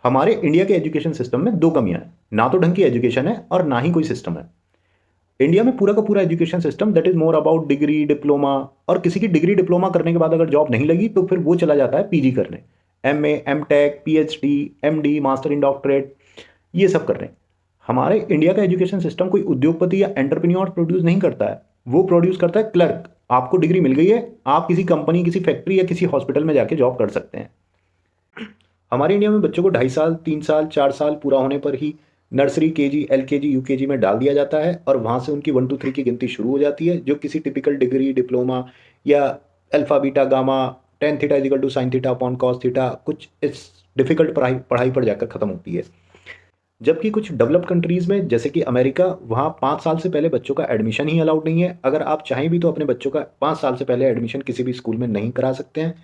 हमारे इंडिया के education system में दो कमियां हैं, ना तो ढंग की एजुकेशन है और ना ही कोई सिस्टम है। इंडिया में पूरा का पूरा education system that is more about degree diploma, और किसी की डिग्री डिप्लोमा करने के बाद अगर जॉब नहीं लगी तो फिर वो चला जाता है पीजी करने, MA, M Tech, PhD, MD, master in doctorate, ये सब कर रहे हैं। हमारे इंडिया का एजुकेशन सिस्टम कोई उद्योगपति या एंटरप्रेन्योर प्रोड्यूस नहीं करता है, वो प्रोड्यूस करता है क्लर्क। आपको डिग्री मिल गई है, आप किसी कंपनी, किसी फैक्ट्री या किसी हॉस्पिटल में जाके जॉब कर सकते हैं। हमारे इंडिया में बच्चों को 2.5 साल, 3 साल, 4 साल पूरा होने पर ही नर्सरी, केजी, एलकेजी, यूकेजी में डाल दिया जाता है और वहाँ से उनकी 1 2 3 की गिनती शुरू हो जाती है, जो किसी टिपिकल डिग्री डिप्लोमा या alpha beta gamma tan theta is equal to sine theta upon cos theta कुछ इस डिफिकल्ट पढ़ाई पढ़ाई पर जाकर खत्म होती है। जबकि कुछ डेवलप्ड कंट्रीज़ में जैसे कि अमेरिका, वहाँ 5 साल से पहले बच्चों का एडमिशन ही अलाउड नहीं है। अगर आप चाहें भी तो अपने बच्चों का 5 साल से पहले एडमिशन किसी भी स्कूल में नहीं करा सकते हैं।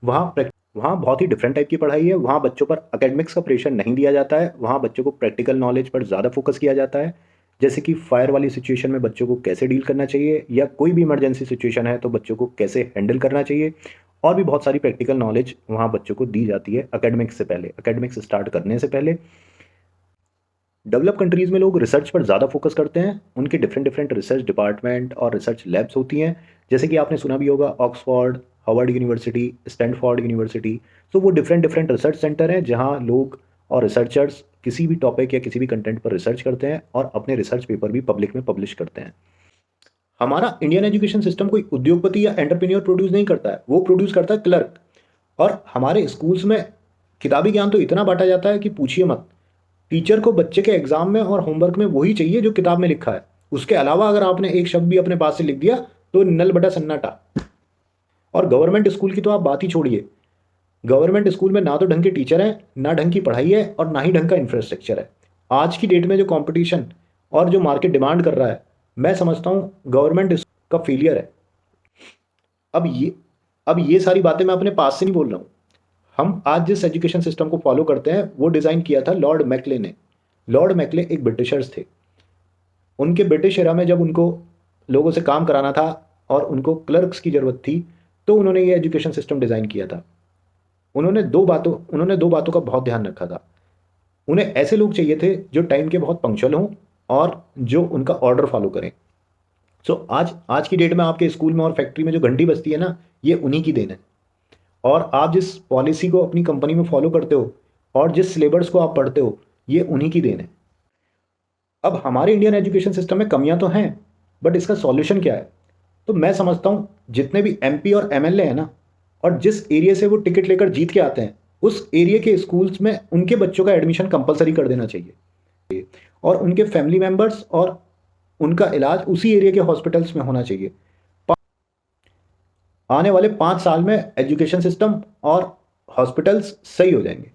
वहाँ बहुत ही डिफरेंट टाइप की पढ़ाई है। वहाँ बच्चों पर एकेडमिक्स का प्रेशर नहीं दिया जाता है, वहाँ बच्चों को प्रैक्टिकल नॉलेज पर ज़्यादा फोकस किया जाता है। जैसे कि फायर वाली सिचुएशन में बच्चों को कैसे डील करना चाहिए, या कोई भी इमरजेंसी सिचुएशन है तो बच्चों को कैसे हैंडल करना चाहिए, और भी बहुत सारी प्रैक्टिकल नॉलेज वहाँ बच्चों को दी जाती है एकेडमिक्स से पहले, एकेडमिक्स स्टार्ट करने से पहले। डेवलप कंट्रीज़ में लोग रिसर्च पर ज़्यादा फोकस करते हैं, उनके डिफरेंट डिफरेंट रिसर्च डिपार्टमेंट और रिसर्च लैब्स होती हैं। जैसे कि आपने सुना भी होगा Oxford, Harvard university, Stanford university. तो वो डिफरेंट डिफरेंट रिसर्च सेंटर हैं जहाँ लोग और रिसर्चर्स किसी भी टॉपिक या किसी भी कंटेंट पर रिसर्च करते हैं और अपने रिसर्च पेपर भी पब्लिक में पब्लिश करते हैं। हमारा इंडियन एजुकेशन सिस्टम कोई उद्योगपति या एंटरप्रेन्योर प्रोड्यूस नहीं करता है, वो प्रोड्यूस करता है क्लर्क। और हमारे स्कूल्स में किताबी ज्ञान तो इतना बांटा जाता है कि पूछिए मत। टीचर को बच्चे के एग्जाम में और होमवर्क में वही चाहिए जो किताब में लिखा है। उसके अलावा अगर आपने एक शब्द भी अपने पास से लिख दिया तो नल बटा सन्नाटा। और गवर्नमेंट स्कूल की तो आप बात ही छोड़िए। गवर्नमेंट स्कूल में ना तो ढंग के टीचर हैं, ना ढंग की पढ़ाई है, और ना ही ढंग का इंफ्रास्ट्रक्चर है। आज की डेट में जो कंपटीशन और जो मार्केट डिमांड कर रहा है, मैं समझता हूँ गवर्नमेंट का फेलियर है। अब ये अब ये सारी बातें मैं अपने पास से नहीं बोल रहा हूँ। हम आज जिस एजुकेशन सिस्टम को फॉलो करते हैं वो डिज़ाइन किया था लॉर्ड मैकले ने। लॉर्ड मैकले एक ब्रिटिशर्स थे। उनके ब्रिटिश एरा में जब उनको लोगों से काम कराना था और उनको क्लर्क्स की ज़रूरत थी, तो उन्होंने ये एजुकेशन सिस्टम डिज़ाइन किया था। उन्होंने दो बातों का बहुत ध्यान रखा था। उन्हें ऐसे लोग चाहिए थे जो टाइम के बहुत पंक्चुअल हों और जो उनका ऑर्डर फॉलो करें। सो आज आज की डेट में आपके स्कूल में और फैक्ट्री में जो घंटी बजती है ना, ये उन्हीं की देन है। और आप जिस पॉलिसी को अपनी कंपनी में फॉलो करते हो और जिस सिलेबस को आप पढ़ते हो, ये उन्हीं की देन है। अब हमारे इंडियन एजुकेशन सिस्टम में कमियां तो हैं, बट इसका सॉल्यूशन क्या है? तो मैं समझता हूँ जितने भी एमपी और एमएलए हैं ना, और जिस एरिया से वो टिकट लेकर जीत के आते हैं, उस एरिया के स्कूल्स में उनके बच्चों का एडमिशन कंपलसरी कर देना चाहिए, और उनके फैमिली मेम्बर्स और उनका इलाज उसी एरिया के हॉस्पिटल्स में होना चाहिए। आने वाले 5 साल में एजुकेशन सिस्टम और हॉस्पिटल्स सही हो जाएंगे।